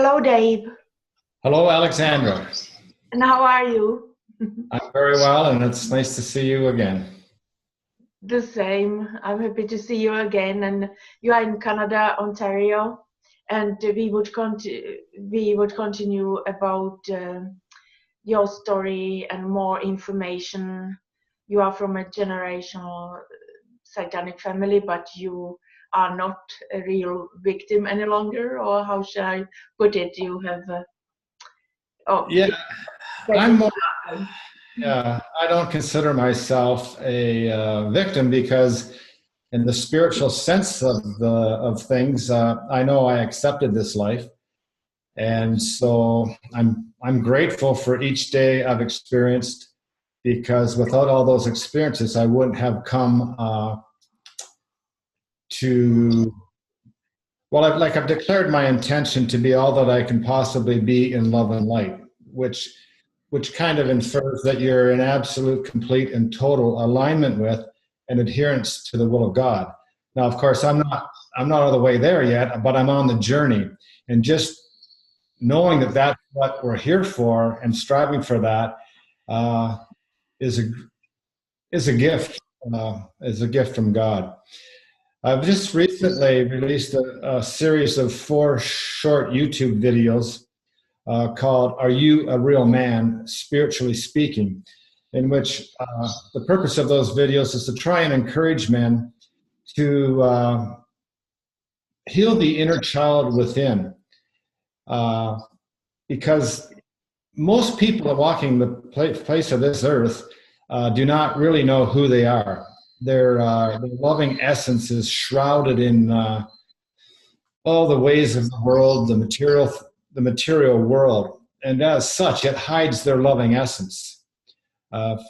Hello, Dave. Hello, Alexandra. And how are you? I'm very well, and it's nice to see you again. The same. I'm happy to see you again. And you are in Canada, Ontario, and we would continue about your story and more information. You are from a generational satanic family, but you are not a real victim any longer, or how should I put it? You have Yeah, that I'm didn't more, happen. yeah, I don't consider myself a victim because, in the spiritual sense of things, I know I accepted this life, and so I'm grateful for each day I've experienced because without all those experiences, I wouldn't have come to. Well, I've declared my intention to be all that I can possibly be in love and light, which kind of infers that you're in absolute, complete, and total alignment with and adherence to the will of God. Now, of course, I'm not all the way there yet, but I'm on the journey, and just knowing that that's what we're here for and striving for that uh, is a is a gift from God. I've just recently released a series of 4 short YouTube videos called "Are You a Real Man, Spiritually Speaking," in which the purpose of those videos is to try and encourage men to heal the inner child within. Uh, because most people walking the place of this earth do not really know who they are. Their loving essence is shrouded in all the ways of the world, the material world, and as such, it hides their loving essence.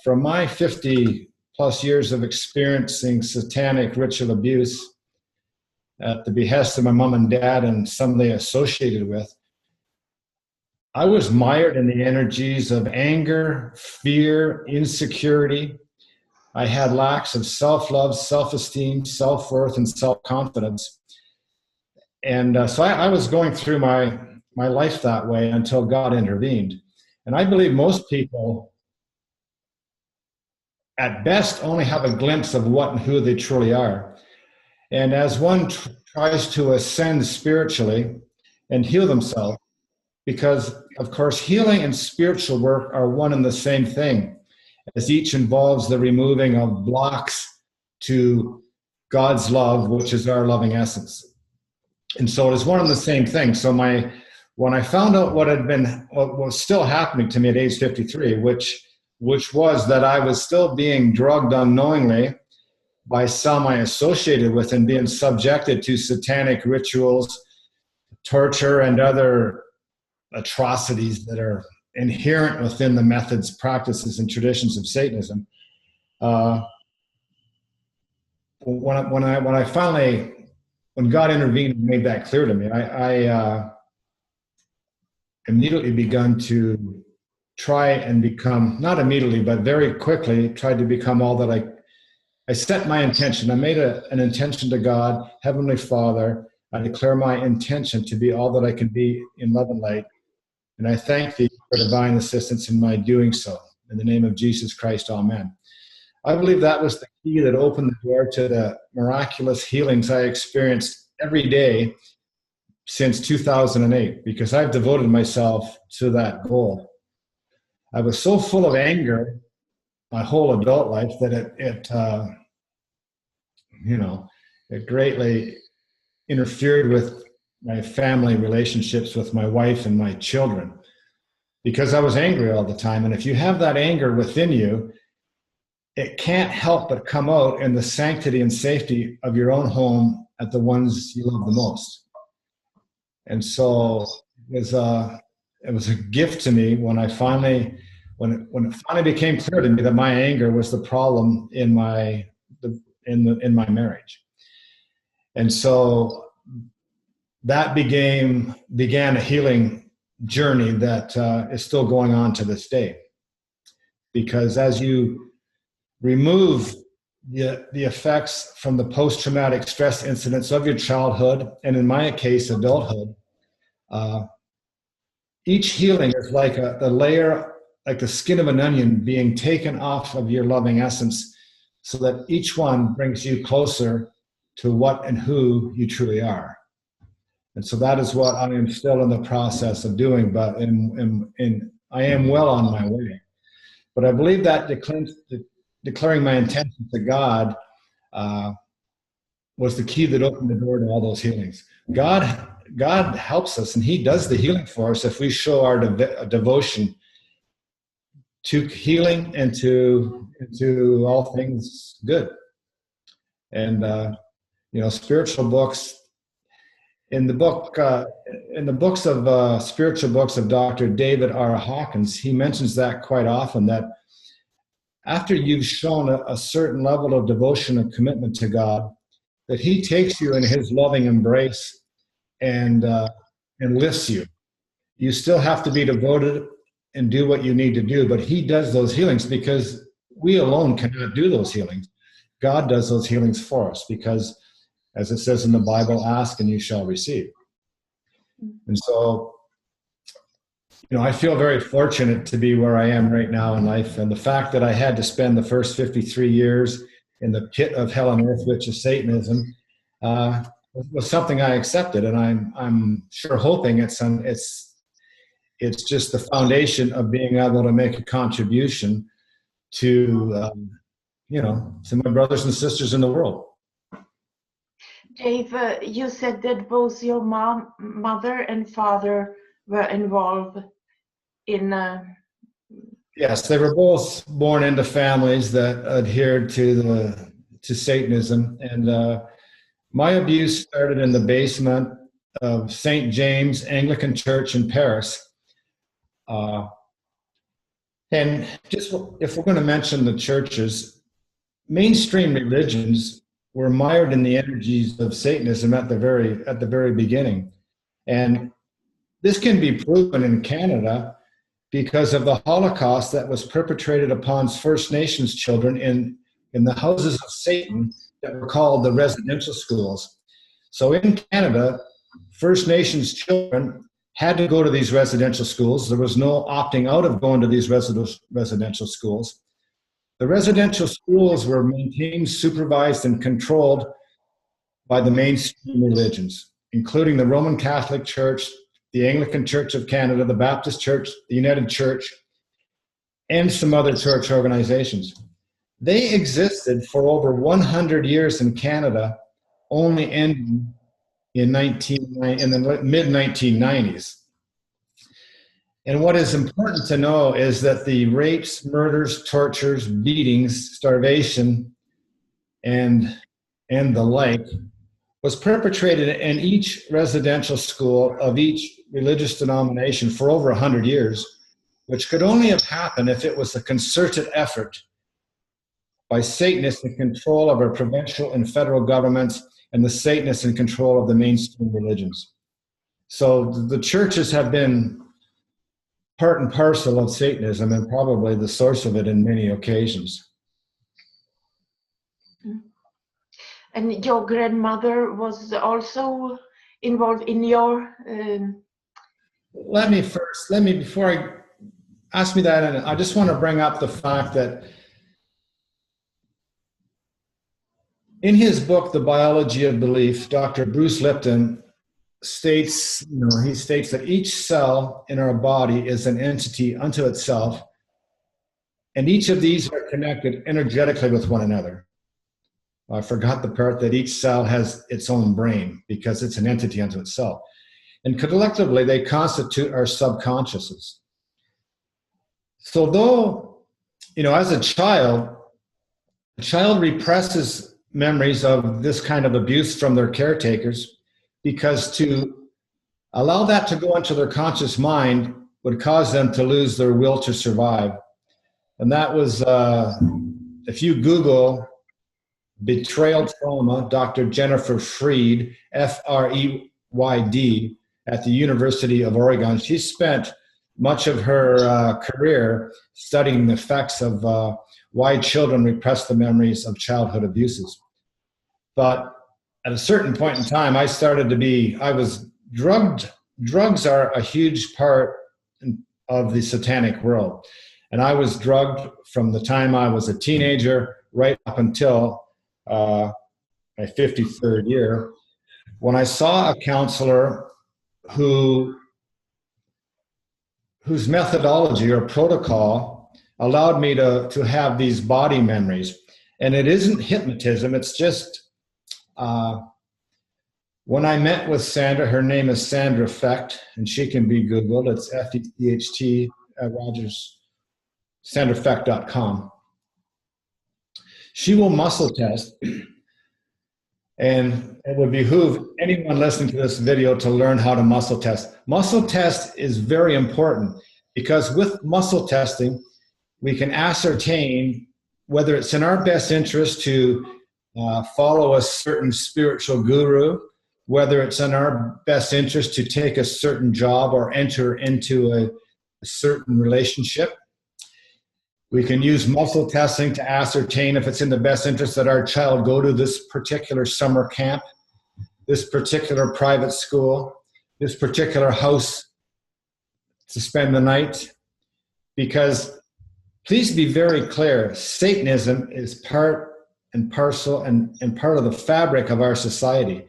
From my 50 plus years of experiencing satanic ritual abuse at the behest of my mom and dad and some they associated with, I was mired in the energies of anger, fear, insecurity. I had lacks of self-love, self-esteem, self-worth, and self-confidence. And so I was going through my life that way until God intervened. And I believe most people, at best, only have a glimpse of what and who they truly are. And as one tries to ascend spiritually and heal themselves, because, of course, healing and spiritual work are one and the same thing, as each involves the removing of blocks to God's love, which is our loving essence. And so it is one and the same thing. So when I found out what was still happening to me at age 53, which was that I was still being drugged unknowingly by some I associated with and being subjected to satanic rituals, torture, and other atrocities that are inherent within the methods, practices, and traditions of Satanism. When God intervened and made that clear to me, I immediately begun to try and become, not immediately, but very quickly, tried to become all that I set my intention. I made an intention to God, Heavenly Father. I declare my intention to be all that I can be in love and light. And I thank thee for divine assistance in my doing so. In the name of Jesus Christ, amen. I believe that was the key that opened the door to the miraculous healings I experienced every day since 2008, because I've devoted myself to that goal. I was so full of anger my whole adult life that it greatly interfered with my family relationships with my wife and my children, because I was angry all the time. And if you have that anger within you, it can't help but come out in the sanctity and safety of your own home at the ones you love the most. And so it was a gift to me when it finally became clear to me that my anger was the problem in my marriage. And so that began a healing journey that is still going on to this day. Because as you remove the effects from the post-traumatic stress incidents of your childhood, and in my case, adulthood, each healing is like the layer, like the skin of an onion being taken off of your loving essence, so that each one brings you closer to what and who you truly are. And so that is what I am still in the process of doing, but I am well on my way. But I believe that declaring my intention to God was the key that opened the door to all those healings. God helps us, and He does the healing for us if we show our devotion to healing and to all things good. And spiritual books. In the books of spiritual books of Dr. David R. Hawkins, he mentions that quite often, that after you've shown a certain level of devotion and commitment to God, that He takes you in His loving embrace and lifts you. You still have to be devoted and do what you need to do, but He does those healings, because we alone cannot do those healings. God does those healings for us, because, as it says in the Bible, ask and you shall receive. And so, I feel very fortunate to be where I am right now in life. And the fact that I had to spend the first 53 years in the pit of hell on earth, which is Satanism, was something I accepted. And I'm sure hoping it's just the foundation of being able to make a contribution to my brothers and sisters in the world. Dave, you said that both your mother and father were involved in... Yes, they were both born into families that adhered to Satanism. And my abuse started in the basement of St. James Anglican Church in Paris. And just if we're going to mention the churches, mainstream religions were mired in the energies of Satanism at the very beginning. And this can be proven in Canada because of the Holocaust that was perpetrated upon First Nations children in the houses of Satan that were called the residential schools. So in Canada, First Nations children had to go to these residential schools. There was no opting out of going to these residential schools. The residential schools were maintained, supervised, and controlled by the mainstream religions, including the Roman Catholic Church, the Anglican Church of Canada, the Baptist Church, the United Church, and some other church organizations. They existed for over 100 years in Canada, only ending in the mid-1990s. And what is important to know is that the rapes, murders, tortures, beatings, starvation, and the like was perpetrated in each residential school of each religious denomination for over 100 years, which could only have happened if it was a concerted effort by Satanists in control of our provincial and federal governments, and the Satanists in control of the mainstream religions. So the churches have been part and parcel of Satanism, and probably the source of it in many occasions. And your grandmother was also involved in your... Before I ask me that, and I just want to bring up the fact that in his book, The Biology of Belief, Dr. Bruce Lipton states that each cell in our body is an entity unto itself, and each of these are connected energetically with one another. I forgot the part that each cell has its own brain, because it's an entity unto itself. And collectively, they constitute our subconsciouses. So though, as a child represses memories of this kind of abuse from their caretakers, because to allow that to go into their conscious mind would cause them to lose their will to survive. And that was, if you Google betrayal trauma, Dr. Jennifer Freyd, Freyd, at the University of Oregon, she spent much of her career studying the effects of why children repress the memories of childhood abuses. But at a certain point in time, I was drugged. Drugs are a huge part of the satanic world. And I was drugged from the time I was a teenager right up until my 53rd year, when I saw a counselor whose methodology or protocol allowed me to have these body memories. And it isn't hypnotism, it's just, when I met with Sandra, her name is Sandra Fecht, and she can be Googled. It's Fecht at sandrafecht.com. She will muscle test, and it would behoove anyone listening to this video to learn how to muscle test. Muscle test is very important because with muscle testing, we can ascertain whether it's in our best interest to follow a certain spiritual guru, whether it's in our best interest to take a certain job or enter into a certain relationship. We can use muscle testing to ascertain if it's in the best interest that our child go to this particular summer camp, this particular private school, this particular house to spend the night. Because please be very clear, Satanism is part and parcel and part of the fabric of our society.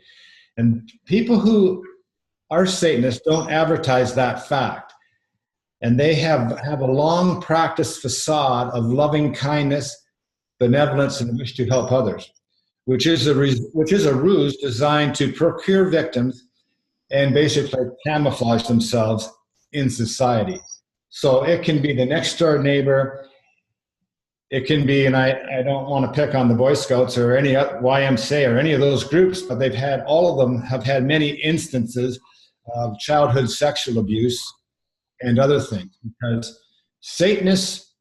And people who are Satanists don't advertise that fact. And they have a long practiced facade of loving kindness, benevolence, and wish to help others, which is a ruse designed to procure victims and basically camouflage themselves in society. So it can be the next door neighbor. It can be, and I don't want to pick on the Boy Scouts or any YMCA or any of those groups, but all of them have had many instances of childhood sexual abuse and other things, because Satanists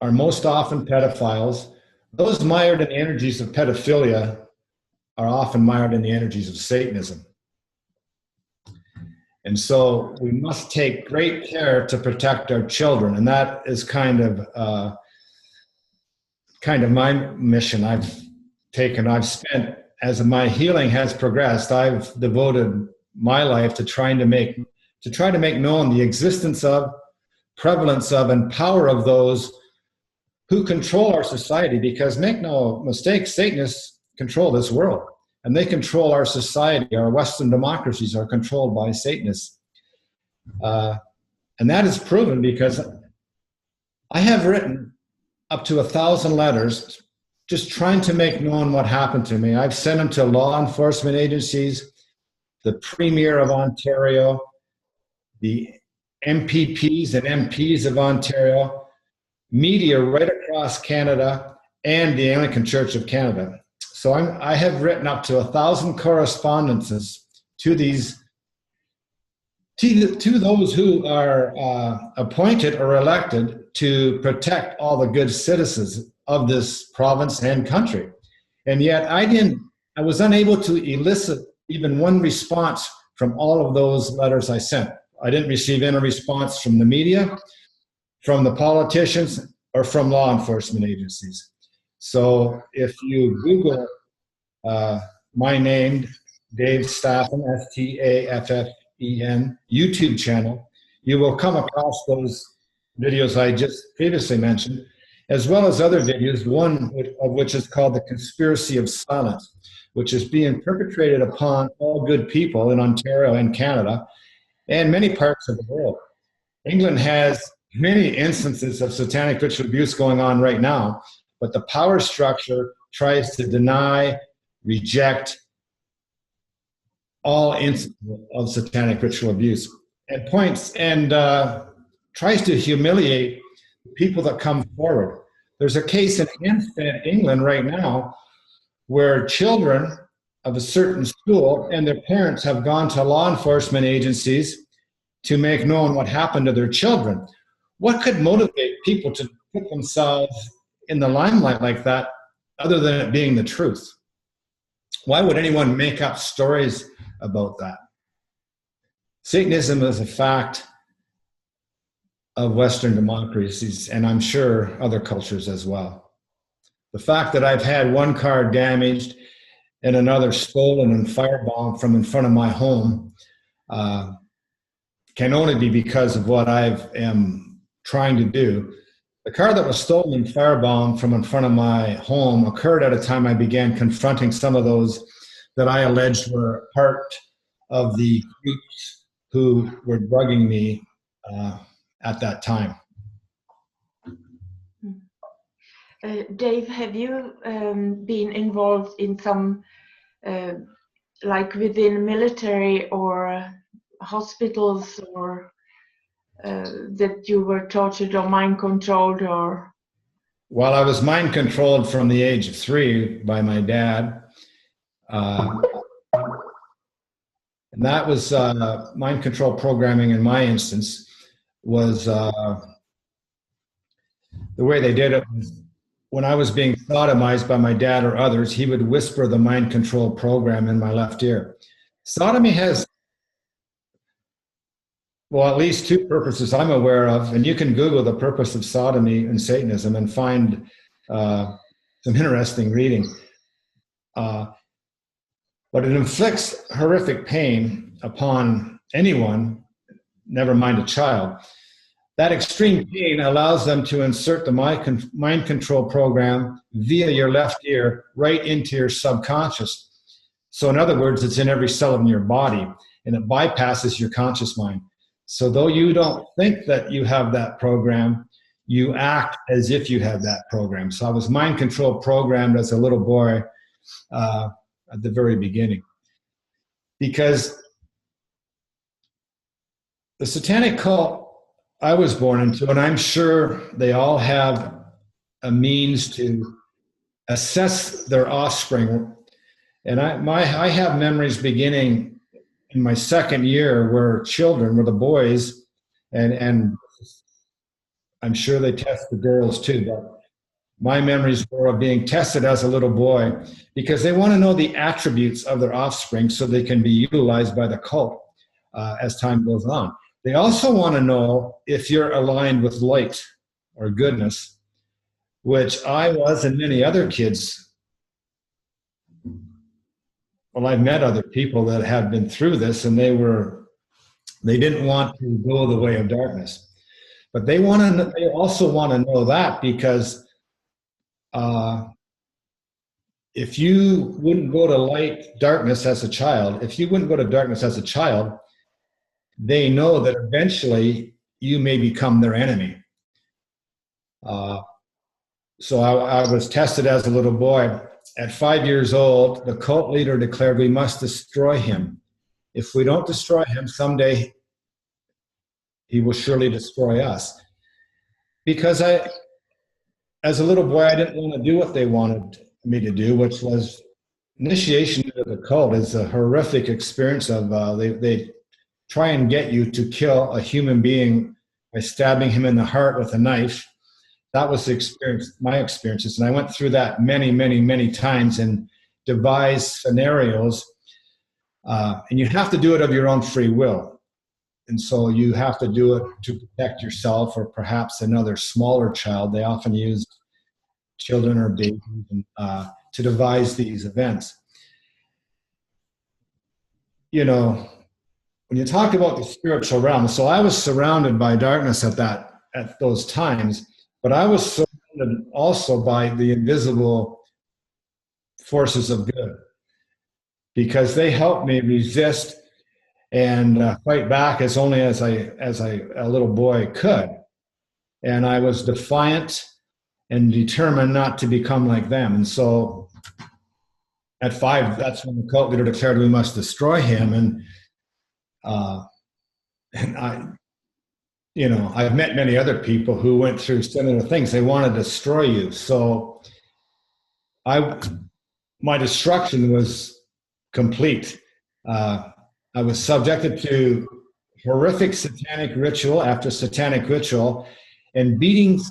are most often pedophiles. Those mired in the energies of pedophilia are often mired in the energies of Satanism. And so we must take great care to protect our children. And that is kind of my mission. I've spent, as my healing has progressed, I've devoted my life to try to make known the existence of, prevalence of, and power of those who control our society. Because make no mistake, Satanists control this world. And they control our society. Our Western democracies are controlled by Satanists. And that is proven because I have written up to 1,000 letters just trying to make known what happened to me. I've sent them to law enforcement agencies, the Premier of Ontario, the MPPs and MPs of Ontario, media right across Canada, and the Anglican Church of Canada. So I have written up to 1,000 correspondences to those who are appointed or elected to protect all the good citizens of this province and country. And yet I was unable to elicit even one response from all of those letters I sent. I didn't receive any response from the media, from the politicians, or from law enforcement agencies. So if you Google my name, Dave Staffen, Staffen, YouTube channel, you will come across those videos I just previously mentioned, as well as other videos, one of which is called The Conspiracy of Silence, which is being perpetrated upon all good people in Ontario and Canada and many parts of the world. England has many instances of satanic ritual abuse going on right now, but the power structure tries to deny, reject all instances of satanic ritual abuse and tries to humiliate people that come forward. There's a case in Hampstead, England right now where children of a certain school and their parents have gone to law enforcement agencies to make known what happened to their children. What could motivate people to put themselves in the limelight like that other than it being the truth? Why would anyone make up stories about that? Satanism is a fact of Western democracies, and I'm sure other cultures as well. The fact that I've had one car damaged and another stolen and firebombed from in front of my home can only be because of what I am trying to do. The car that was stolen and firebombed from in front of my home occurred at a time I began confronting some of those that I alleged were part of the groups who were drugging me at that time. Dave, have you been involved in some, like within military or hospitals, or that you were tortured or mind controlled, or? Well, I was mind controlled from the age of 3 by my dad. And that was mind control programming in my instance was the way they did it was when I was being sodomized by my dad or others, he would whisper the mind control program in my left ear. Sodomy has, well, at least 2 purposes I'm aware of, and you can Google the purpose of sodomy and Satanism and find some interesting reading. But it inflicts horrific pain upon anyone, never mind a child. That extreme pain allows them to insert the mind control program via your left ear right into your subconscious. So in other words, it's in every cell in your body, and it bypasses your conscious mind. So though you don't think that you have that program, you act as if you have that program. So I was mind control programmed as a little boy at the very beginning. Because the satanic cult I was born into, and I'm sure they all have a means to assess their offspring. And I have memories beginning in my 2nd year where children, where the boys, and I'm sure they test the girls too, but my memories were of being tested as a little boy because they want to know the attributes of their offspring so they can be utilized by the cult as time goes on. They also want to know if you're aligned with light or goodness, which I was and many other kids. Well, I've met other people that had been through this, and they didn't want to go the way of darkness. But they also want to know that because if you wouldn't go to darkness as a child, they know that eventually you may become their enemy. So I was tested as a little boy. At 5 years old, the cult leader declared we must destroy him. If we don't destroy him, someday he will surely destroy us. Because as a little boy, I didn't want to do what they wanted me to do, which was initiation into the cult is a horrific experience of they try and get you to kill a human being by stabbing him in the heart with a knife. That was my experiences. And I went through that many, many, many times and devised scenarios. And you have to do it of your own free will. And so you have to do it to protect yourself or perhaps another smaller child. They often use children or babies to devise these events. You know, when you talk about the spiritual realm, so I was surrounded by darkness at those times, but I was surrounded also by the invisible forces of good because they helped me resist and fight back as only as a little boy could. And I was defiant and determined not to become like them. And so at 5, that's when the cult leader declared we must destroy him. And I've met many other people who went through similar things. They want to destroy you. So my destruction was complete. I was subjected to horrific satanic ritual after satanic ritual and beatings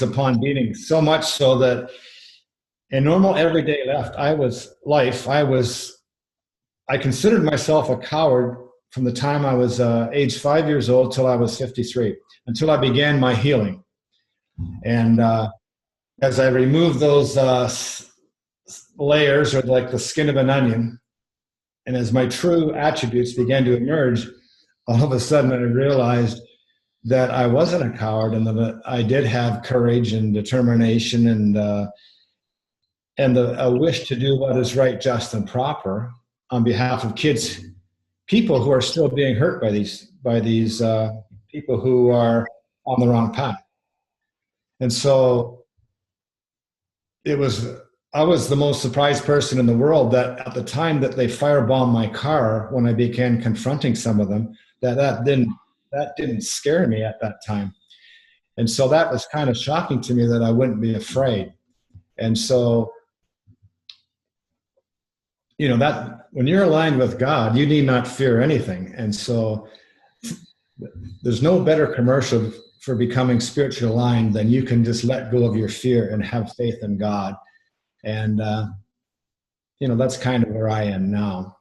upon beatings, so much so that in normal everyday life, I considered myself a coward from the time I was age 5 years old till I was 53, until I began my healing. And as I removed those layers, or like the skin of an onion, and as my true attributes began to emerge, all of a sudden I realized that I wasn't a coward and that I did have courage and determination and a wish to do what is right, just, and proper on behalf of people who are still being hurt by these people who are on the wrong path. And so I was the most surprised person in the world that at the time that they firebombed my car, when I began confronting some of them, that didn't scare me at that time. And so that was kind of shocking to me that I wouldn't be afraid. And so, that when you're aligned with God, you need not fear anything. And so there's no better commercial for becoming spiritually aligned than you can just let go of your fear and have faith in God. And, that's kind of where I am now.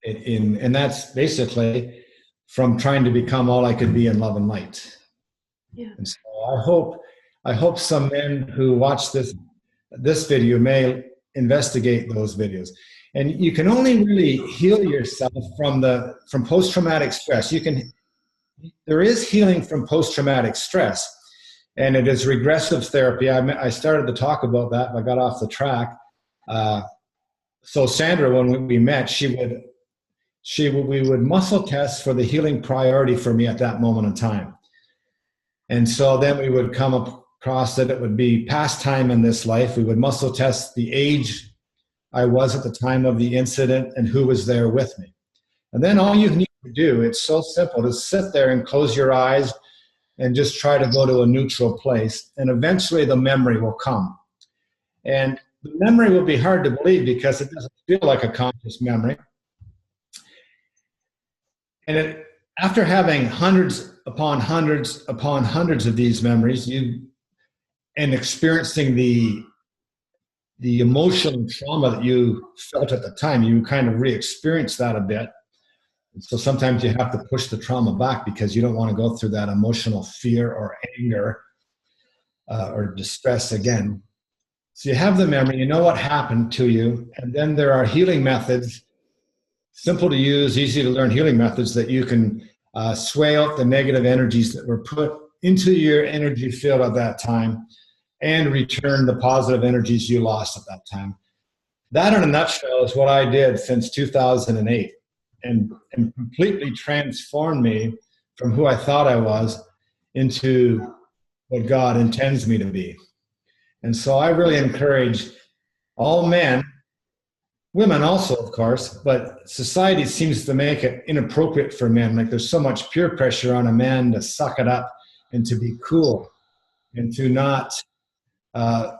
And that's basically from trying to become all I could be in love and light. Yeah. And so I hope some men who watch this video may investigate those videos. And you can only really heal yourself from post-traumatic stress. There is healing from post-traumatic stress, and it is regressive therapy. I started to talk about that, but I got off the track. So Sandra, when we met, we would muscle test for the healing priority for me at that moment in time. And so then we would come across that it would be past time in this life. We would muscle test the age I was at the time of the incident and who was there with me. And then all you need to do, it's so simple, to sit there and close your eyes and just try to go to a neutral place. And eventually the memory will come. And the memory will be hard to believe because it doesn't feel like a conscious memory. And after having hundreds upon hundreds upon hundreds of these memories, and experiencing the emotional trauma that you felt at the time, you kind of re-experience that a bit. So sometimes you have to push the trauma back because you don't want to go through that emotional fear or anger or distress again. So you have the memory, you know what happened to you, and then there are healing methods, simple to use, easy to learn healing methods that you can sway out the negative energies that were put into your energy field at that time and return the positive energies you lost at that time. That, in a nutshell, is what I did since 2008 and completely transformed me from who I thought I was into what God intends me to be. And so I really encourage all men, women also, of course, but society seems to make it inappropriate for men. Like there's so much peer pressure on a man to suck it up and to be cool and to not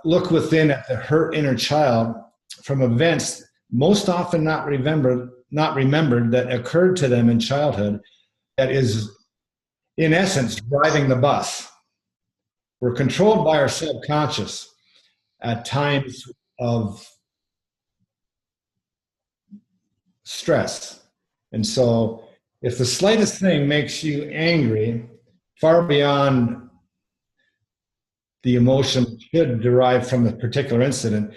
look within at the hurt inner child from events most often not remembered that occurred to them in childhood that is, in essence, driving the bus. We're controlled by our subconscious at times of stress. And so if the slightest thing makes you angry, far beyond the emotion should derive from a particular incident,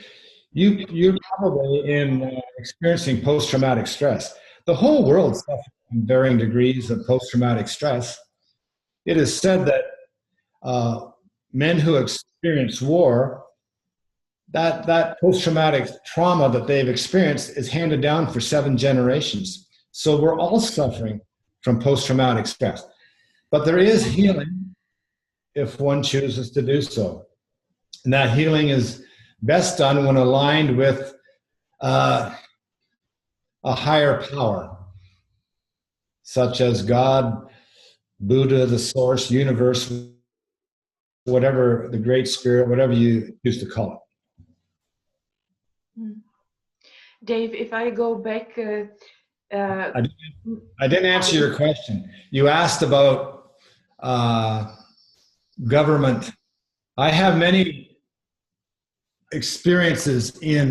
you're probably experiencing post-traumatic stress. The whole world suffers from varying degrees of post-traumatic stress. It is said that men who experience war, that post-traumatic trauma that they've experienced is handed down for 7 generations. So we're all suffering from post-traumatic stress. But there is healing if one chooses to do so. And that healing is best done when aligned with a higher power, such as God, Buddha, the source, universe, whatever, the great spirit, whatever you choose to call it. Dave, if I go back... I didn't answer your question. You asked about government. I have many experiences in,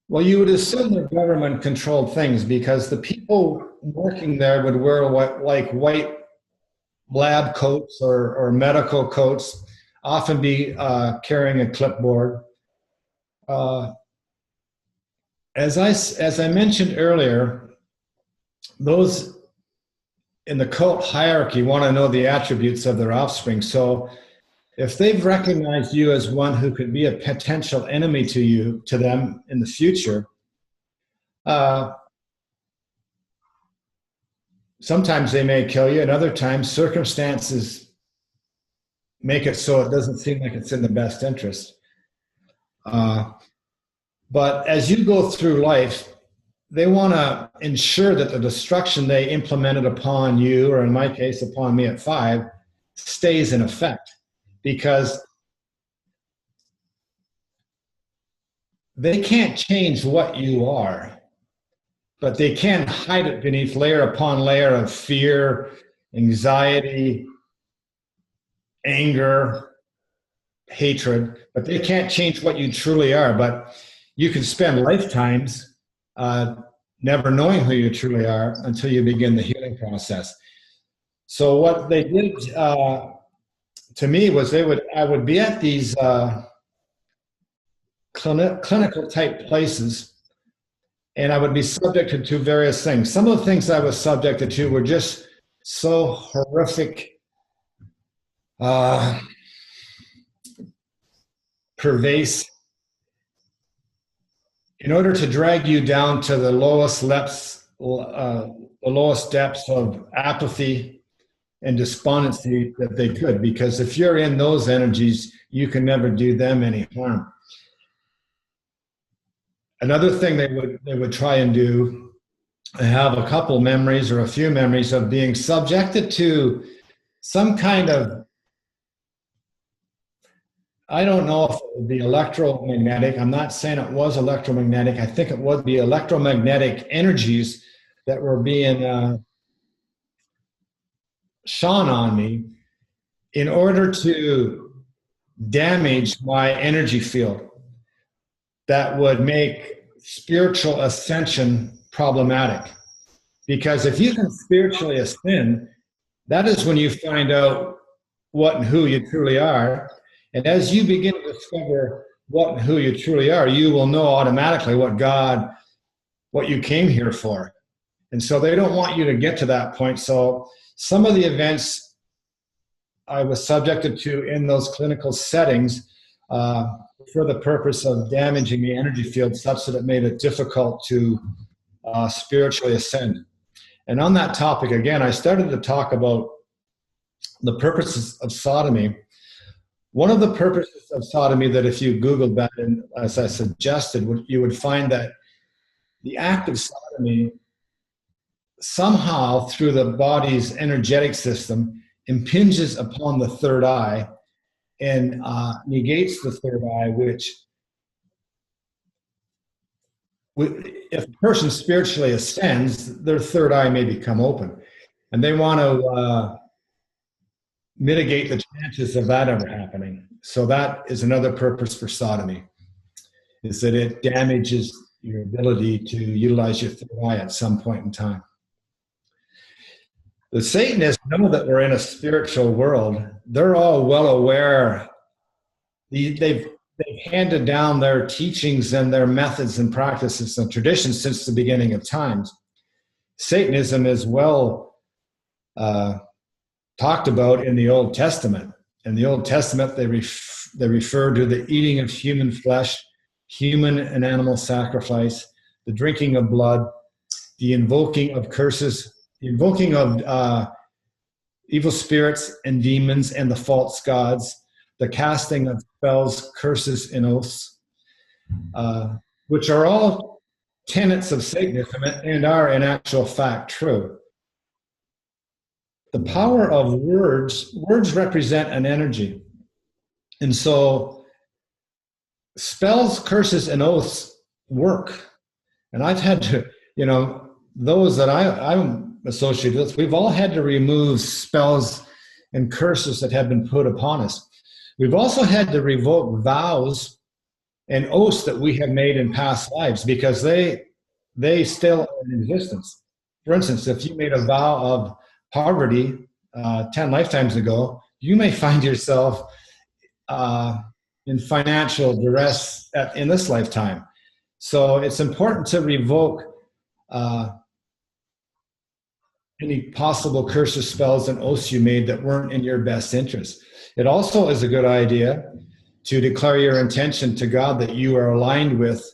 well, you would assume they're government-controlled things because the people working there would wear like white lab coats or medical coats, often be carrying a clipboard. as I mentioned earlier, those in the cult hierarchy want to know the attributes of their offspring. So if they've recognized you as one who could be a potential enemy to them in the future, sometimes they may kill you, and other times circumstances make it so it doesn't seem like it's in the best interest. But as you go through life, they want to ensure that the destruction they implemented upon you, or in my case, upon me at 5, stays in effect. Because they can't change what you are, but they can hide it beneath layer upon layer of fear, anxiety, anger, hatred, but they can't change what you truly are. But you can spend lifetimes never knowing who you truly are until you begin the healing process. So what they did to me was I would be at these clinical type places, and I would be subjected to various things. Some of the things I was subjected to were just so horrific, pervasive, in order to drag you down to the lowest depths of apathy and despondency that they could. Because if you're in those energies, you can never do them any harm. Another thing they would try and do, I have a couple memories or a few memories of being subjected to some kind of, I don't know if it would be electromagnetic. I'm not saying it was electromagnetic. I think it would be electromagnetic energies that were being shone on me in order to damage my energy field. That would make spiritual ascension problematic. Because if you can spiritually ascend, that is when you find out what and who you truly are. And as you begin to discover what and who you truly are, you will know automatically what you came here for. And so they don't want you to get to that point. So some of the events I was subjected to in those clinical settings for the purpose of damaging the energy field such that it made it difficult to spiritually ascend. And on that topic, again, I started to talk about the purposes of sodomy. One of the purposes of sodomy that if you Googled that, and as I suggested, you would find that the act of sodomy somehow through the body's energetic system impinges upon the third eye and negates the third eye, which if a person spiritually ascends, their third eye may become open. And they want to mitigate the chances of that ever happening. So that is another purpose for sodomy, is that it damages your ability to utilize your third eye at some point in time. The Satanists know that we're in a spiritual world. They're all well aware. They've handed down their teachings and their methods and practices and traditions since the beginning of times. Satanism is well talked about in the Old Testament. In the Old Testament, they refer to the eating of human flesh, human and animal sacrifice, the drinking of blood, the invoking of curses, the invoking of evil spirits and demons and the false gods, the casting of spells, curses, and oaths, which are all tenets of Satanism and are in actual fact true. The power of words represent an energy. And so spells, curses, and oaths work. And I've had to, those that I'm associated with, we've all had to remove spells and curses that have been put upon us. We've also had to revoke vows and oaths that we have made in past lives because they still are in existence. For instance, if you made a vow of poverty 10 lifetimes ago, you may find yourself in financial duress in this lifetime. So it's important to revoke any possible curses, spells, and oaths you made that weren't in your best interest. It also is a good idea to declare your intention to God that you are aligned with,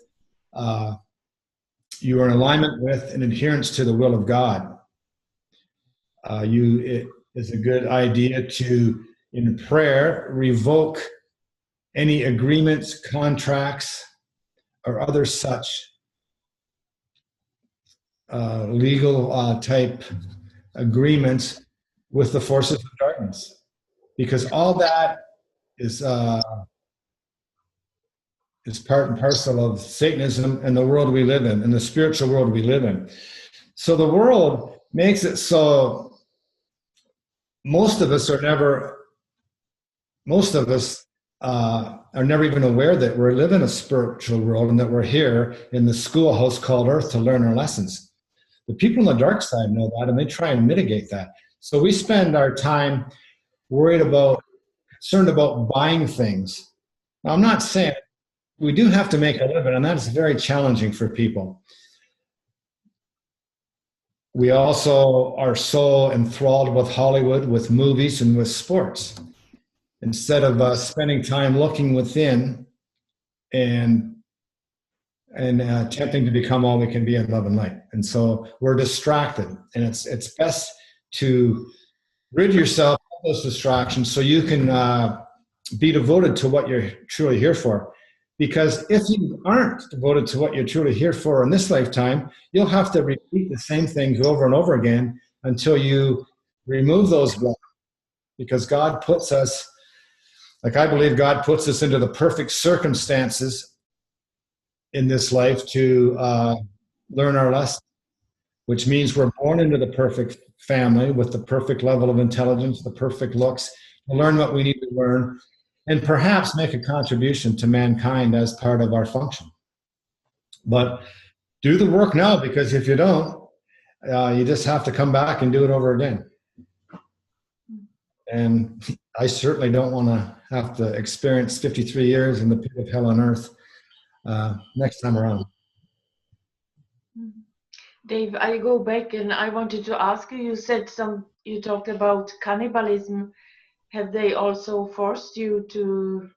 you are in alignment with and adherence to the will of God. It is a good idea to, in prayer, revoke any agreements, contracts, or other such legal type agreements with the forces of darkness, because all that is part and parcel of Satanism and the world we live in, and the spiritual world we live in. So the world makes it so most of us are never even aware that we're living a spiritual world and that we're here in the schoolhouse called Earth to learn our lessons. The people on the dark side know that, and they try and mitigate that. So we spend our time concerned about buying things. Now, I'm not saying we do have to make a living, and that's very challenging for people. We also are so enthralled with Hollywood, with movies, and with sports, instead of spending time looking within and attempting to become all we can be in love and light. And so we're distracted, and it's best to rid yourself of those distractions so you can be devoted to what you're truly here for. Because if you aren't devoted to what you're truly here for in this lifetime, you'll have to repeat the same things over and over again until you remove those blocks. Because God puts us, like I believe God puts us into the perfect circumstances in this life to learn our lesson, which means we're born into the perfect family with the perfect level of intelligence, the perfect looks, to learn what we need to learn, and perhaps make a contribution to mankind as part of our function. But do the work now, because if you don't, you just have to come back and do it over again. And I certainly don't want to have to experience 53 years in the pit of hell on earth next time around. Dave, I go back and I wanted to ask you, you talked about cannibalism. Have they also forced you to?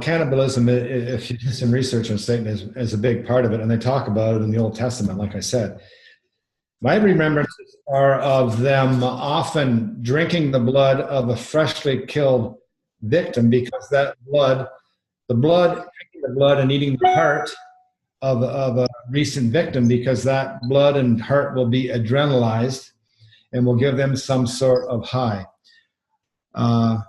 Cannibalism, if you do some research on Satan, is a big part of it, and they talk about it in the Old Testament, like I said. My remembrances are of them often drinking the blood of a freshly killed victim, because the blood and eating the heart of a recent victim, because that blood and heart will be adrenalized and will give them some sort of high. I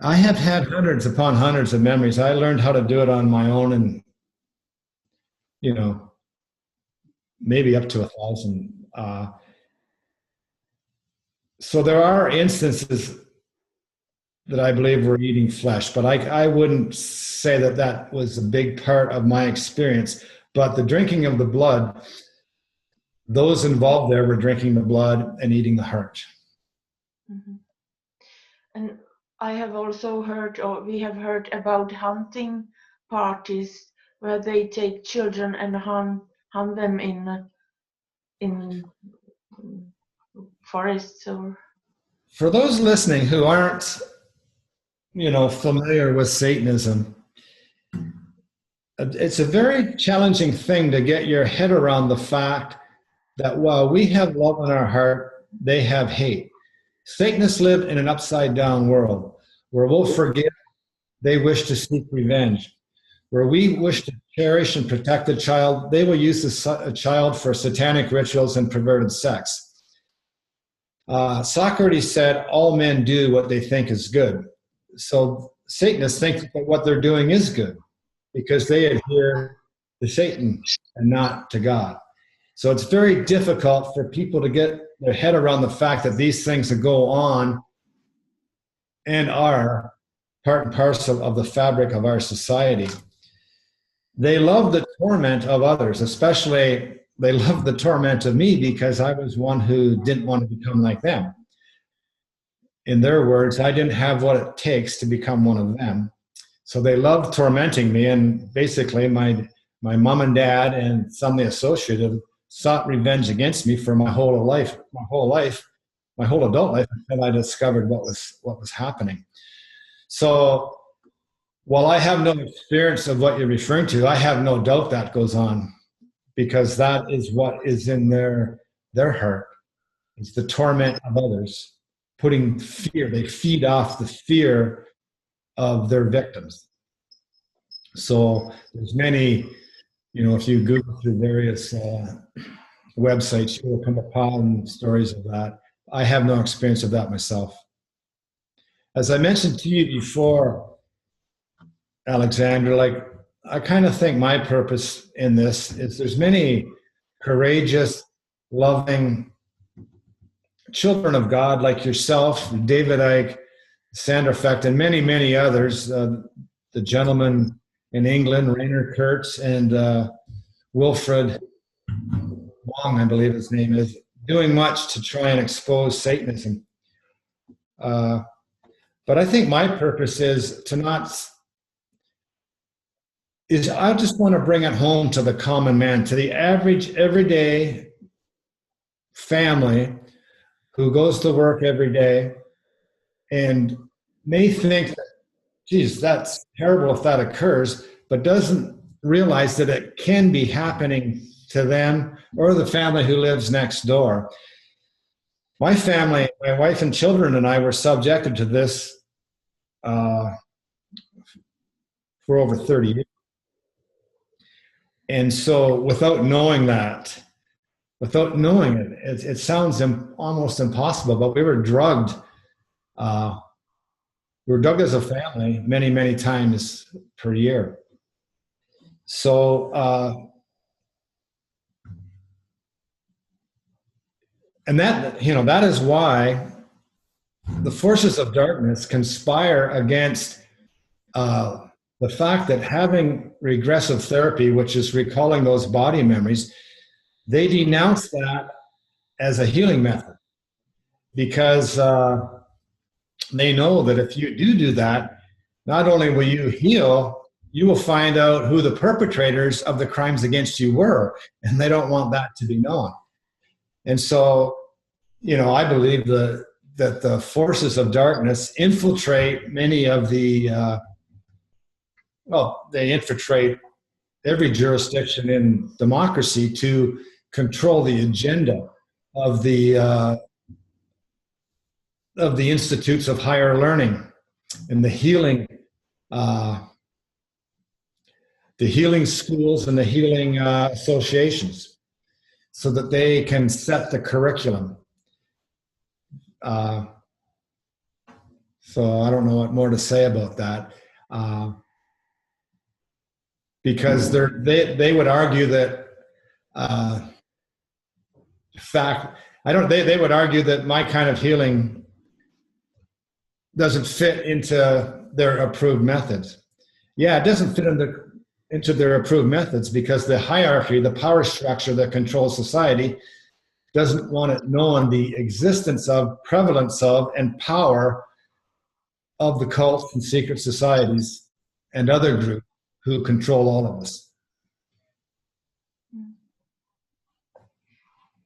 have had hundreds upon hundreds of memories. I learned how to do it on my own, and maybe up to 1,000. So there are instances that I believe were eating flesh, but I wouldn't say that was a big part of my experience. But the drinking of the blood, those involved there were drinking the blood and eating the heart. Mm-hmm. And I have also heard, or we have heard about hunting parties where they take children and hunt them in forests. Or for those listening who aren't familiar with Satanism, it's a very challenging thing to get your head around the fact that while we have love in our heart, they have hate. Satanists live in an upside down world where we'll forgive, they wish to seek revenge. Where we wish to cherish and protect a child, they will use a child for satanic rituals and perverted sex. Socrates said, all men do what they think is good. So Satanists think that what they're doing is good because they adhere to Satan and not to God. So it's very difficult for people to get their head around the fact that these things that go on and are part and parcel of the fabric of our society. They love the torment of others, especially they love the torment of me because I was one who didn't want to become like them. in their words, I didn't have what it takes to become one of them. So they loved tormenting me, and basically my mom and dad and some of the associates sought revenge against me for my whole adult life, until I discovered what was happening. So while I have no experience of what you're referring to, I have no doubt that goes on, because that is what is in their heart. It's the torment of others, putting fear. They feed off the fear of their victims. So there's many, if you Google through various websites, you will come upon stories of that. I have no experience of that myself. As I mentioned to you before, Alexander, like, I kind of think my purpose in this is there's many courageous, loving children of God like yourself, David Icke, Sandra Fecht, and many, many others, the gentleman in England, Rainer Kurtz, and Wilfred Wong, I believe his name is, doing much to try and expose Satanism. But I think my purpose is I just want to bring it home to the common man, to the average, everyday family who goes to work every day and may think that, geez, that's terrible if that occurs, but doesn't realize that it can be happening to them or the family who lives next door. My family, my wife and children and I were subjected to this for over 30 years. And so without knowing it, it sounds almost impossible, but we were drugged. We were drugged as a family many, many times per year. So, and that is why the forces of darkness conspire against the fact that having regressive therapy, which is recalling those body memories, they denounce that as a healing method, because they know that if you do that, not only will you heal, you will find out who the perpetrators of the crimes against you were, and they don't want that to be known. And so, I believe that the forces of darkness infiltrate many of the they infiltrate every jurisdiction in democracy to control the agenda of the institutes of higher learning and the healing schools and the healing associations, so that they can set the curriculum. So I don't know what more to say about that. Because they would argue that they would argue that my kind of healing doesn't fit into their approved methods. Yeah, it doesn't fit into their approved methods, because the hierarchy, the power structure that controls society, doesn't want it known the existence of, prevalence of, and power of the cults and secret societies and other groups who control all of us.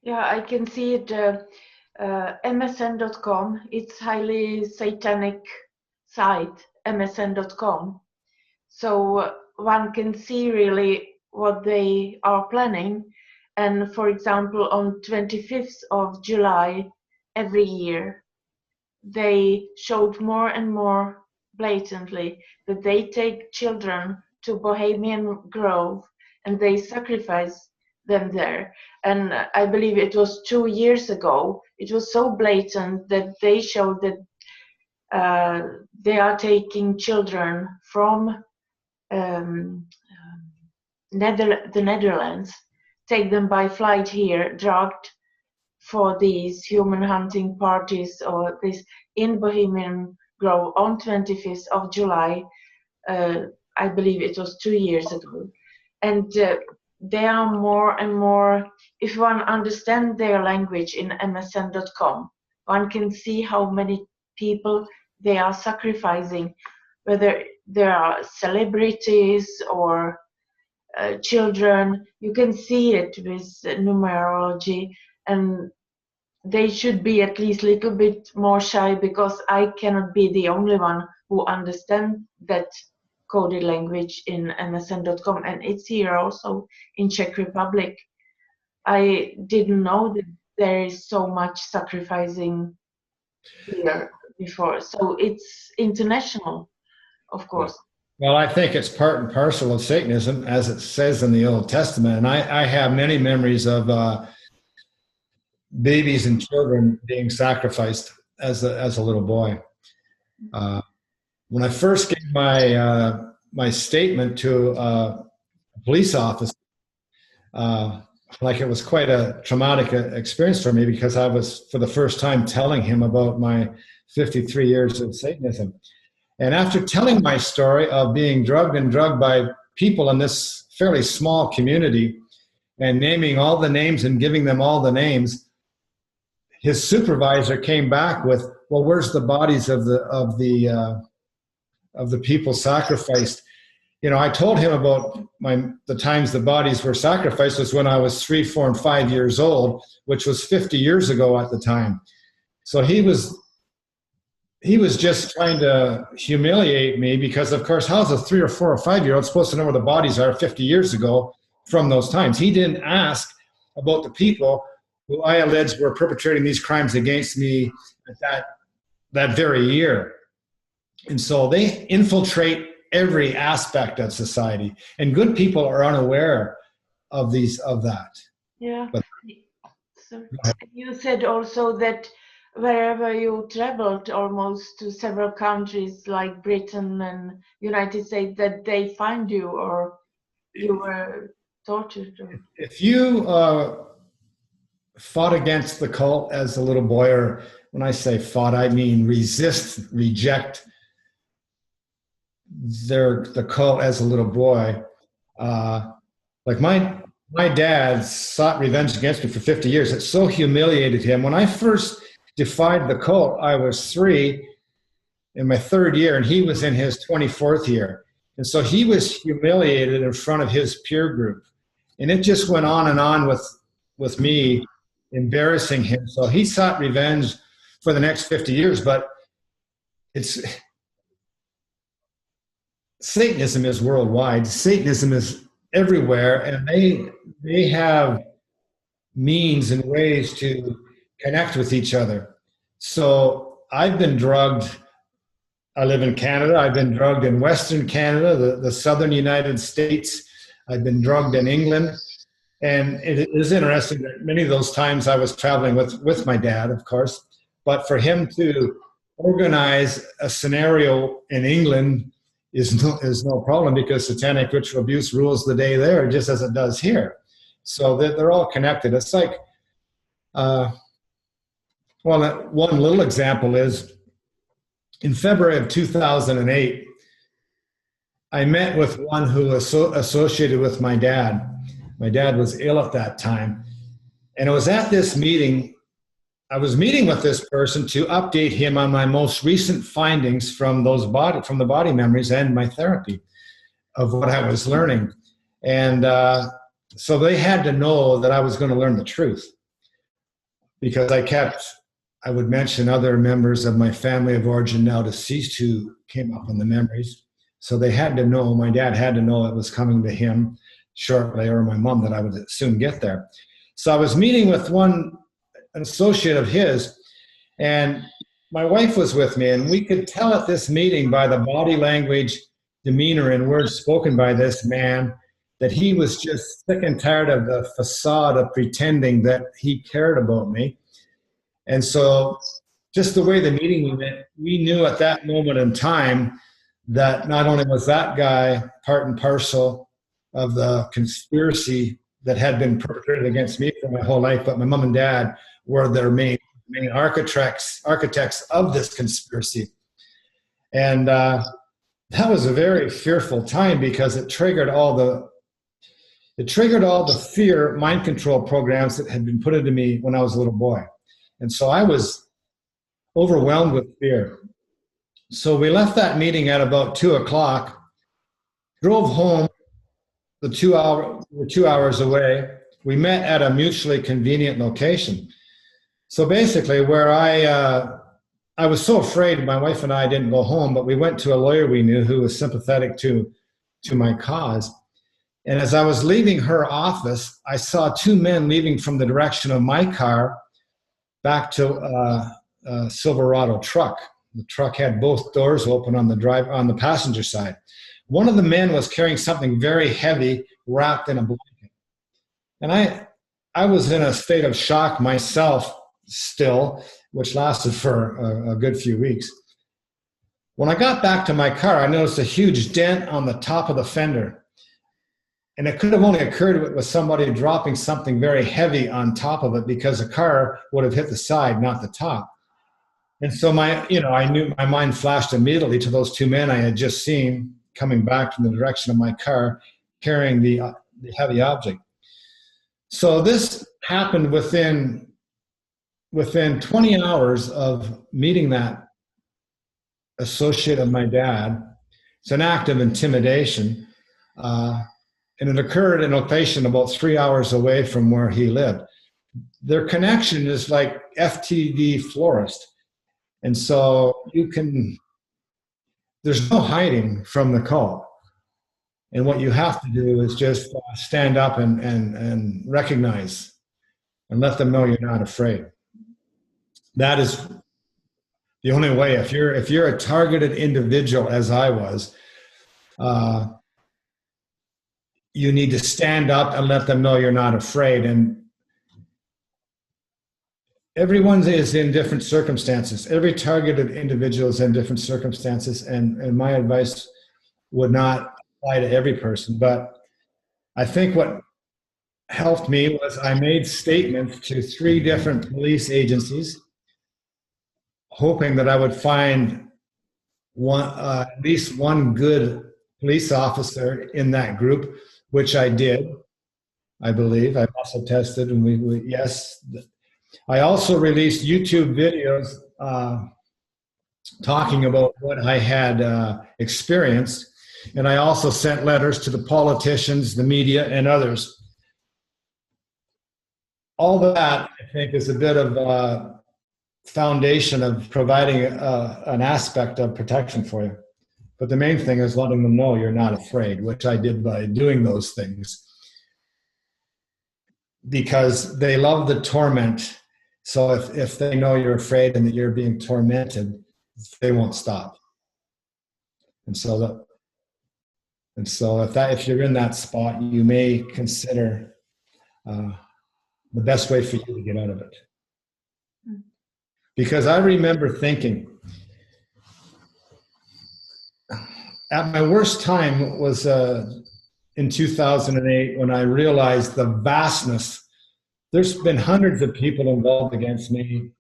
Yeah, I can see it. MSN.com, it's highly satanic site, MSN.com. So one can see really what they are planning. And for example, on 25th of July every year, they showed more and more blatantly that they take children to Bohemian Grove and they sacrifice them there. And I believe it was 2 years ago, it was so blatant that they showed that they are taking children from the Netherlands, take them by flight here, drugged for these human hunting parties or this in Bohemian Grove on 25th of July. I believe it was 2 years ago. And they are more and more, if one understands their language in MSN.com, one can see how many people they are sacrificing, whether there are celebrities or children. You can see it with numerology, and they should be at least a little bit more shy, because I cannot be the only one who understands that coded language in MSN.com, and it's here also in Czech Republic. I didn't know that there is so much sacrificing here before, so it's international, of course. Well, I think it's part and parcel of Satanism, as it says in the Old Testament. And I have many memories of babies and children being sacrificed as a little boy. When I first gave my statement to a police officer, like, it was quite a traumatic experience for me, because I was for the first time telling him about my 53 years of Satanism. And after telling my story of being drugged by people in this fairly small community, and naming all the names and giving them all the names, his supervisor came back with, "Well, where's the bodies of the people sacrificed?" You know, I told him about the times the bodies were sacrificed was when I was 3, 4, and 5 years old, which was 50 years ago at the time. So he was just trying to humiliate me, because, of course, how's a 3 or 4 or 5-year-old supposed to know where the bodies are 50 years ago from those times? He didn't ask about the people who I alleged were perpetrating these crimes against me at that very year. And so they infiltrate every aspect of society, and good people are unaware of that. Yeah. But, so you said also that wherever you traveled, almost to several countries like Britain and United States, that they find you, or you were tortured. If you fought against the cult as a little boy, or when I say fought, I mean reject the cult as a little boy. Like my dad sought revenge against me for 50 years. It so humiliated him. When I first defied the cult, I was 3 in my 3rd year, and he was in his 24th year. And so he was humiliated in front of his peer group. And it just went on and on with me embarrassing him. So he sought revenge for the next 50 years. But Satanism is worldwide. Satanism is everywhere, and they have means and ways to connect with each other. So I've been drugged. I live in Canada. I've been drugged in Western Canada, the southern United States. I've been drugged in England. And it is interesting that many of those times I was traveling with my dad, of course, but for him to organize a scenario in England is no problem, because satanic ritual abuse rules the day there, just as it does here. So they're all connected. It's like, one little example is, in February of 2008, I met with one who was associated with my dad. My dad was ill at that time. And it was at this meeting, I was meeting with this person to update him on my most recent findings from the body memories and my therapy of what I was learning. And so they had to know that I was going to learn the truth, because I would mention other members of my family of origin, now deceased, who came up in the memories. So they had to know, my dad had to know it was coming to him shortly, or my mom, that I would soon get there. So I was meeting with an associate of his, and my wife was with me, and we could tell at this meeting by the body language, demeanor, and words spoken by this man that he was just sick and tired of the facade of pretending that he cared about me. And so just the way the meeting went, we knew at that moment in time that not only was that guy part and parcel of the conspiracy that had been perpetrated against me for my whole life, but my mom and dad were their main architects of this conspiracy. And that was a very fearful time, because it triggered all the fear mind control programs that had been put into me when I was a little boy. And so I was overwhelmed with fear. So we left that meeting at about 2:00, drove home. We're 2 hours away. We met at a mutually convenient location. So basically, where I was so afraid, my wife and I didn't go home, but we went to a lawyer we knew who was sympathetic to my cause. And as I was leaving her office, I saw two men leaving from the direction of my car back to a Silverado truck. The truck had both doors open on the passenger side. One of the men was carrying something very heavy wrapped in a blanket. And I was in a state of shock myself still, which lasted for a good few weeks. When I got back to my car, I noticed a huge dent on the top of the fender. And it could have only occurred with somebody dropping something very heavy on top of it, because the car would have hit the side, not the top. And so I knew, my mind flashed immediately to those two men I had just seen coming back from the direction of my car, carrying the heavy object. So this happened within 20 hours of meeting that associate of my dad. It's an act of intimidation. And it occurred in a location about 3 hours away from where he lived. Their connection is like FTV florist. And so there's no hiding from the call. And what you have to do is just stand up and recognize and let them know you're not afraid. That is the only way. If you're a targeted individual, as I was, you need to stand up and let them know you're not afraid. And everyone is in different circumstances. Every targeted individual is in different circumstances, and my advice would not apply to every person. But I think what helped me was I made statements to 3 different police agencies, hoping that I would find at least one good police officer in that group, which I did, I believe. I also tested, and yes. I also released YouTube videos talking about what I had experienced, and I also sent letters to the politicians, the media, and others. All that, I think, is a bit of a foundation of providing an aspect of protection for you. But the main thing is letting them know you're not afraid, which I did by doing those things. Because they love the torment. So if they know you're afraid and that you're being tormented, they won't stop. And so if you're in that spot, you may consider the best way for you to get out of it. Because I remember thinking, at my worst time was in 2008, when I realized the vastness. There's been hundreds of people involved against me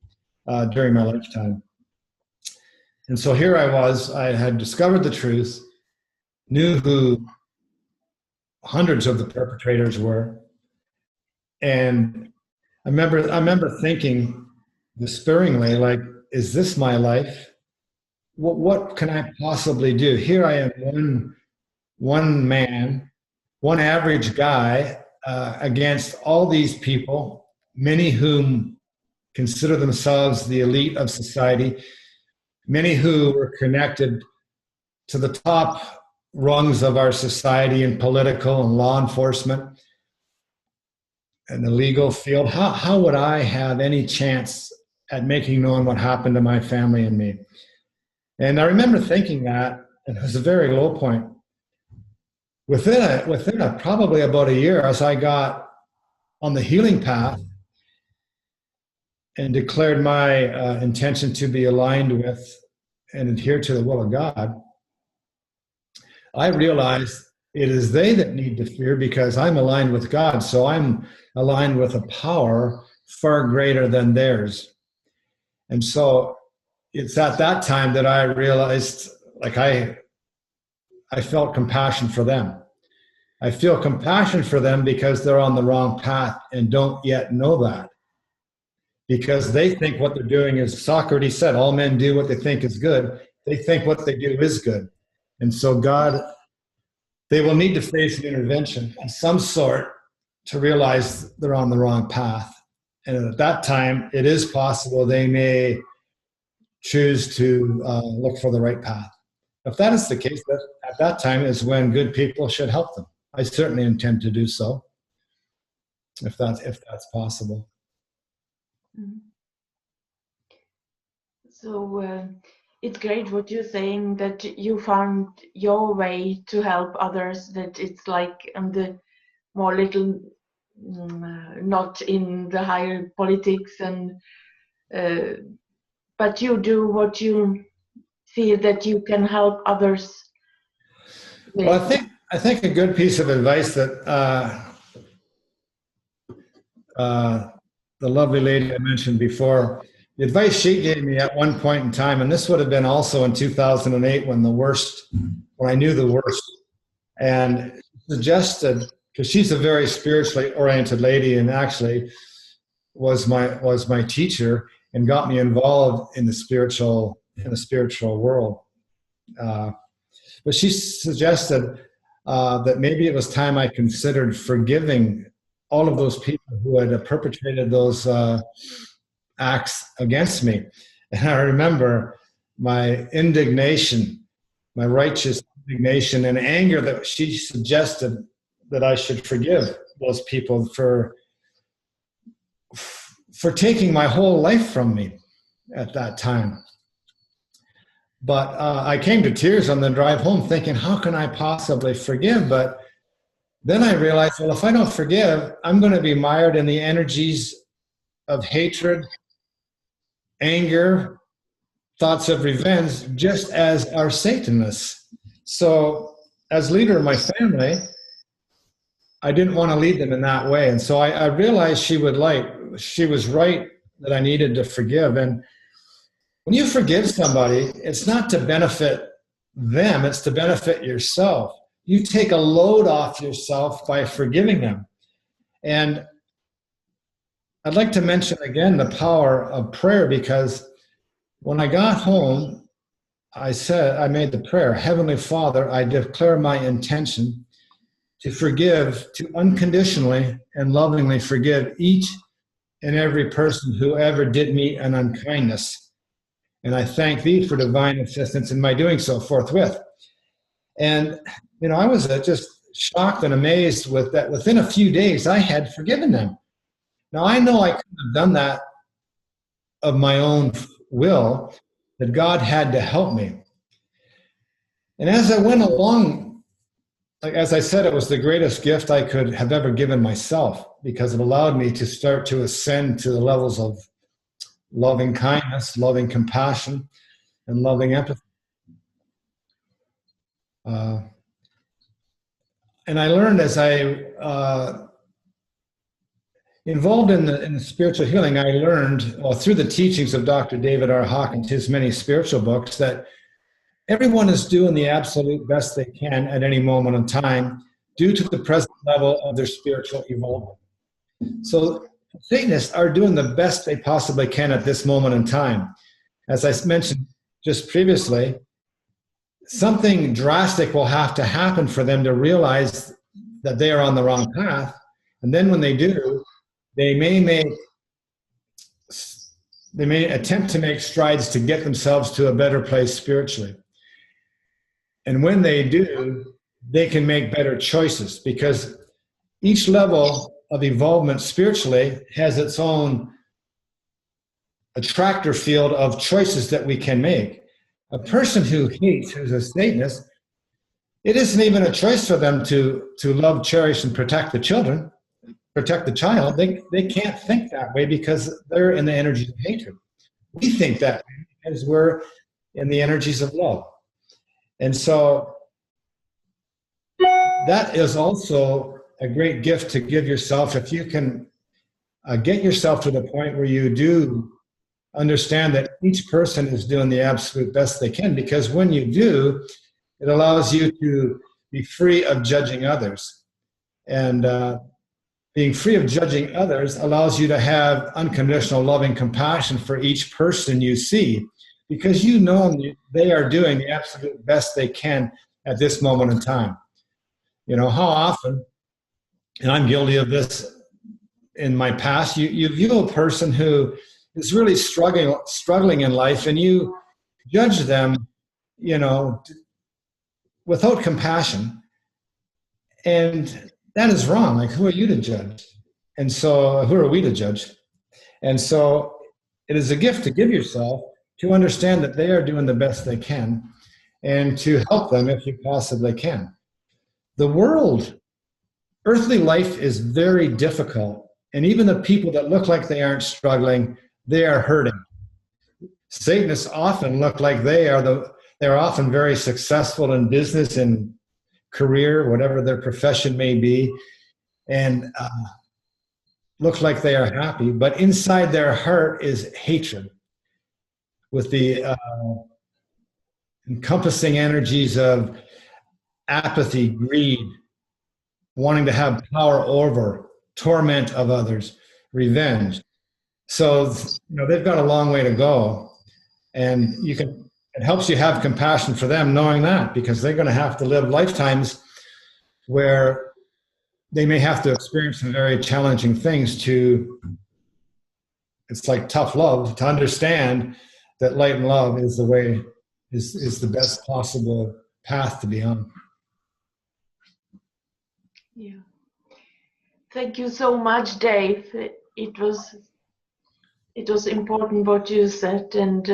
during my lifetime. And so here I was, I had discovered the truth, knew who hundreds of the perpetrators were. And I remember thinking despairingly, like, is this my life? What can I possibly do? Here I am, one man, one average guy, against all these people, many whom consider themselves the elite of society, many who were connected to the top rungs of our society in political and law enforcement and the legal field. How would I have any chance at making known what happened to my family and me? And I remember thinking that, and it was a very low point. Within probably about a year, as I got on the healing path and declared my intention to be aligned with and adhere to the will of God, I realized it is they that need to fear, because I'm aligned with God. So I'm aligned with a power far greater than theirs. And so it's at that time that I realized, like, I felt compassion for them. I feel compassion for them because they're on the wrong path and don't yet know that. because they think what they're doing is, Socrates said, all men do what they think is good. They think what they do is good. And so they will need to face an intervention of some sort to realize they're on the wrong path. And at that time, it is possible they may choose to look for the right path. If that is the case, at that time is when good people should help them. I certainly intend to do so, if that's possible. So it's great what you're saying, that you found your way to help others, that it's like the more little, not in the higher politics, and but you do what you feel that you can help others with. Well, I think a good piece of advice that the lovely lady I mentioned before, the advice she gave me at one point in time, and this would have been also in 2008 when I knew the worst, and suggested, because she's a very spiritually oriented lady and actually was my teacher and got me involved in the spiritual world. But she suggested that maybe it was time I considered forgiving all of those people who had perpetrated those acts against me. And I remember my indignation, my righteous indignation and anger that she suggested that I should forgive those people for taking my whole life from me at that time. But I came to tears on the drive home thinking, how can I possibly forgive? But then I realized, well, if I don't forgive, I'm going to be mired in the energies of hatred, anger, thoughts of revenge, just as are Satanists. So as leader of my family, I didn't want to lead them in that way. And so I realized she was right that I needed to forgive. And when you forgive somebody, it's not to benefit them, it's to benefit yourself. You take a load off yourself by forgiving them. And I'd like to mention again the power of prayer, because when I got home, I made the prayer, Heavenly Father, I declare my intention to forgive, to unconditionally and lovingly forgive each and every person who ever did me an unkindness. And I thank thee for divine assistance in my doing so forthwith. And, I was just shocked and amazed with that. Within a few days, I had forgiven them. Now, I know I couldn't have done that of my own will, that God had to help me. And as I went along, as I said, it was the greatest gift I could have ever given myself, because it allowed me to start to ascend to the levels of loving kindness, loving compassion, and loving empathy. And I learned as I involved in the spiritual healing, I learned through the teachings of Dr. David R. Hawkins, his many spiritual books, that everyone is doing the absolute best they can at any moment in time due to the present level of their spiritual evolvement. So Satanists are doing the best they possibly can at this moment in time. As I mentioned just previously, something drastic will have to happen for them to realize that they are on the wrong path. And then when they do, they may attempt to make strides to get themselves to a better place spiritually. And when they do, they can make better choices, because each level of evolvement spiritually has its own attractor field of choices that we can make. A person who hates, who's a Satanist, it isn't even a choice for them to love, cherish, and protect the child. They can't think that way because they're in the energies of hatred. We think that way because we're in the energies of love. And so that is also a great gift to give yourself, if you can get yourself to the point where you do understand that each person is doing the absolute best they can, because when you do, it allows you to be free of judging others. And being free of judging others allows you to have unconditional loving compassion for each person you see, because you know they are doing the absolute best they can at this moment in time. You know, how often, and I'm guilty of this in my past, you view a person who is really struggling in life, and you judge them, you know, without compassion. And that is wrong. Like, who are you to judge? And so, who are we to judge? And so, it is a gift to give yourself to understand that they are doing the best they can, and to help them if you possibly can. The world, earthly life is very difficult. And even the people that look like they aren't struggling, they are hurting. Satanists often look like they're often very successful in business and career, whatever their profession may be, and look like they are happy, but inside their heart is hatred, with the encompassing energies of apathy, greed, wanting to have power over, torment of others, revenge. So, you know, they've got a long way to go, and it helps you have compassion for them knowing that, because they're going to have to live lifetimes where they may have to experience some very challenging things it's like tough love, to understand that light and love is the best possible path to be on. Yeah. Thank you so much, Dave. It was important what you said, and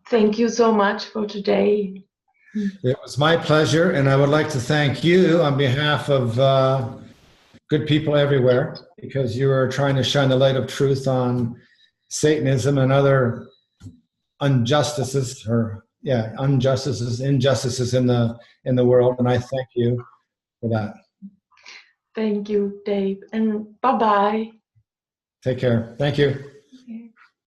thank you so much for today. It was my pleasure, and I would like to thank you on behalf of good people everywhere, because you are trying to shine the light of truth on Satanism and other injustices in the world, and I thank you for that. Thank you, Dave, and bye-bye. Take care. Thank you.